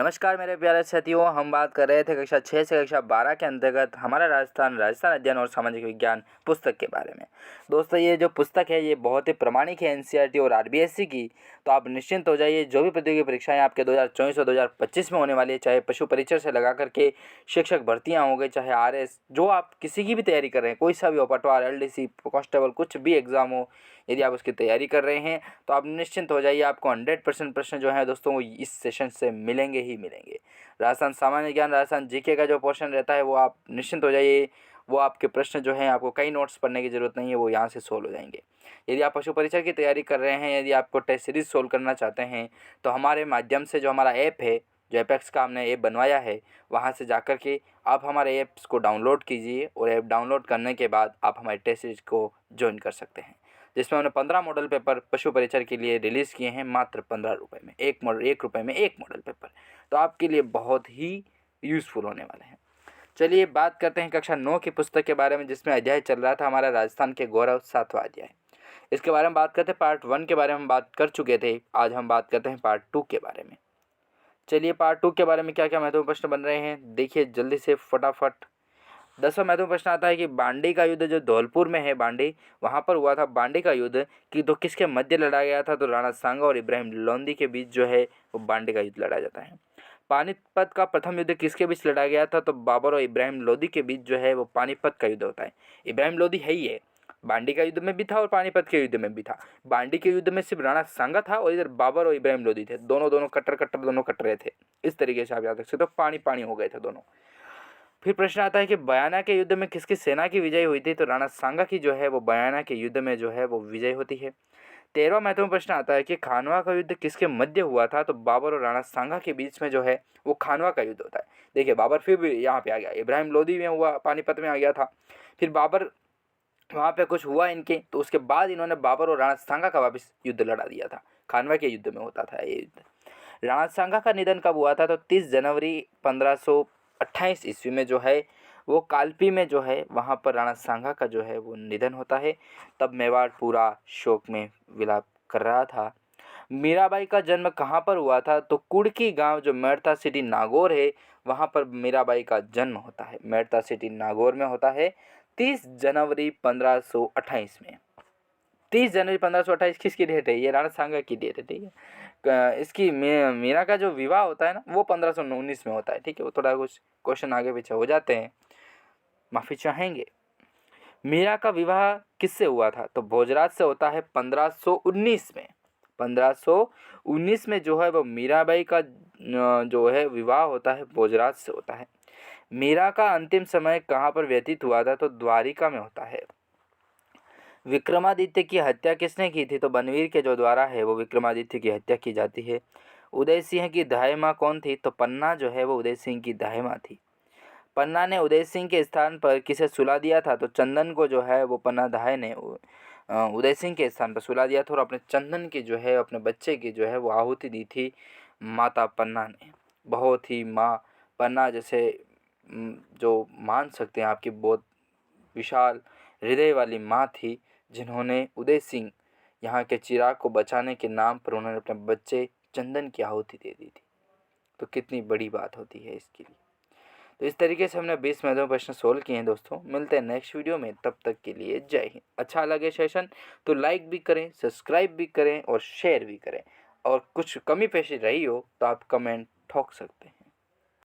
नमस्कार मेरे प्यारे साथियों, हम बात कर रहे थे कक्षा 6 से कक्षा 12 के अंतर्गत हमारा राजस्थान अध्ययन और सामाजिक विज्ञान पुस्तक के बारे में। दोस्तों, ये जो पुस्तक है ये बहुत ही प्रामाणिक है एनसीईआरटी और आरबीएसई की। तो आप निश्चिंत हो जाइए, जो भी प्रतियोगी परीक्षाएं आपके 2024 और 2025 में होने वाली है, चाहे पशु परिचर से लगा करके शिक्षक भर्तियाँ हो गई, चाहे आरएस, जो आप किसी की भी तैयारी कर रहे हैं, कोई सा भी हो, पटवार, एलडीसी, कांस्टेबल, कुछ भी एग्ज़ाम हो, यदि आप उसकी तैयारी कर रहे हैं तो आप निश्चिंत हो जाइए, आपको 100% प्रश्न जो है दोस्तों वो इस सेशन से मिलेंगे ही मिलेंगे। राजस्थान सामान्य ज्ञान, राजस्थान जीके का जो पोर्शन रहता है वो आप निश्चिंत हो जाइए, वो आपके प्रश्न जो हैं आपको कई नोट्स पढ़ने की ज़रूरत नहीं है, वो यहाँ से सोल्व हो जाएंगे। यदि आप पशु परिचय की तैयारी कर रहे हैं, यदि आपको टेस्ट सीरीज सोल्व करना चाहते हैं तो हमारे माध्यम से जो हमारा ऐप है, जो एपेक्स का हमने ऐप बनवाया है, वहाँ से जाकर के आप हमारे ऐप्स को डाउनलोड कीजिए और ऐप डाउनलोड करने के बाद आप हमारे टेस्ट सीरीज को ज्वाइन कर सकते हैं, जिसमें हमने 15 मॉडल पेपर पशु परिचय के लिए रिलीज़ किए हैं मात्र 15 रुपये में। एक रुपये में एक मॉडल पेपर, तो आपके लिए बहुत ही यूज़फुल होने वाले हैं। चलिए बात करते हैं कक्षा 9 की पुस्तक के बारे में, जिसमें अध्याय चल रहा था हमारा राजस्थान के गौरव 7वां अध्याय। इसके बारे में बात करते हैं, पार्ट 1 के बारे में हम बात कर चुके थे, आज हम बात करते हैं पार्ट 2 के बारे में। चलिए पार्ट 2 के बारे में क्या क्या महत्वपूर्ण प्रश्न बन रहे हैं देखिए जल्दी से फटाफट। 10वां महत्वपूर्ण प्रश्न आता है कि बांडी का युद्ध जो धौलपुर में है, बांडी, वहाँ पर हुआ था बांडी का युद्ध कि तो किसके मध्य लड़ा गया था, तो राणा सांगा और इब्राहिम लोंदी के बीच जो है वो बांडी का युद्ध लड़ा जाता है। पानीपत का प्रथम युद्ध किसके बीच लड़ा गया था, तो बाबर और इब्राहिम लोदी के बीच जो है वो पानीपत का युद्ध होता है। इब्राहिम लोदी है ही है, बांडी का युद्ध में भी था और पानीपत के युद्ध में भी था। बांडी के युद्ध में सिर्फ राणा सांगा था और इधर बाबर और इब्राहिम लोदी थे, दोनों कट्टर दोनों कट रहे थे। इस तरीके से आप याद रख सकते हो, पानी पानी हो गए थे दोनों। फिर प्रश्न आता है कि बयाना के युद्ध में किसकी सेना की विजय हुई थी, तो राणा सांगा की जो है वो बयाना के युद्ध में जो है वो विजय होती है। 13वां महत्वपूर्ण प्रश्न आता है कि खानवा का युद्ध किसके मध्य हुआ था, तो बाबर और राणा सांगा के बीच में जो है वो खानवा का युद्ध होता है। देखिए बाबर फिर भी यहाँ पे आ गया, इब्राहिम लोदी में हुआ, पानीपत में आ गया था, फिर बाबर वहाँ पे कुछ हुआ इनके, तो उसके बाद इन्होंने बाबर और राणा सांगा का वापस युद्ध लड़ा दिया था। खानवा के युद्ध में होता था ये युद्ध। राणा सांगा का निधन कब हुआ था, तो 30 जनवरी 1528 ईस्वी में जो है वो कालपी में जो है वहाँ पर राणा सांगा का जो है वो निधन होता है। तब मेवाड़ पूरा शोक में विलाप कर रहा था। मीराबाई का जन्म कहाँ पर हुआ था, तो कुड़की गांव जो मेड़ता सिटी नागौर है, वहाँ पर मीराबाई का जन्म होता है। मेड़ता सिटी नागौर में होता है 30 जनवरी 1528 में। 30 जनवरी 1528 किसकी डेट है, ये राणा सांगा की डेट है, ठीक है। इसकी मीरा का जो विवाह होता है ना वो 1519 में होता है, ठीक है। वो थोड़ा कुछ क्वेश्चन आगे पीछे हो जाते हैं, माफ़ी चाहेंगे। मीरा का विवाह किससे हुआ था, तो भोजराज से होता है 1519 में। 1519 में जो है वो मीराबाई का जो है विवाह होता है भोजराज से होता है। मीरा का अंतिम समय कहाँ पर व्यतीत हुआ था, तो द्वारिका में होता है। विक्रमादित्य की हत्या किसने की थी, तो बनवीर के जो द्वारा है वो विक्रमादित्य की हत्या की जाती है। उदय सिंह की दाई माँ कौन थी, तो पन्ना जो है वो उदय सिंह की दाई माँ थी। पन्ना ने उदय सिंह के स्थान पर किसे सुला दिया था, तो चंदन को जो है वो पन्ना दाई ने उदय सिंह के स्थान पर सुला दिया था और अपने चंदन की जो है अपने बच्चे की जो है वो आहुति दी थी माता पन्ना ने। बहुत ही माँ पन्ना जैसे जो मान सकते हैं आपकी बहुत विशाल हृदय वाली माँ थी, जिन्होंने उदय सिंह यहाँ के चिराग को बचाने के नाम पर उन्होंने अपने बच्चे चंदन की आहुति दे दी थी। तो कितनी बड़ी बात होती है इसके लिए। तो इस तरीके से हमने 20 महत्वपूर्ण प्रश्न सोल्व किए हैं दोस्तों। मिलते हैं नेक्स्ट वीडियो में, तब तक के लिए जय हिंद। अच्छा लगे सेशन तो लाइक भी करें, सब्सक्राइब भी करें और शेयर भी करें, और कुछ कमी पेशी रही हो तो आप कमेंट ठोक सकते हैं।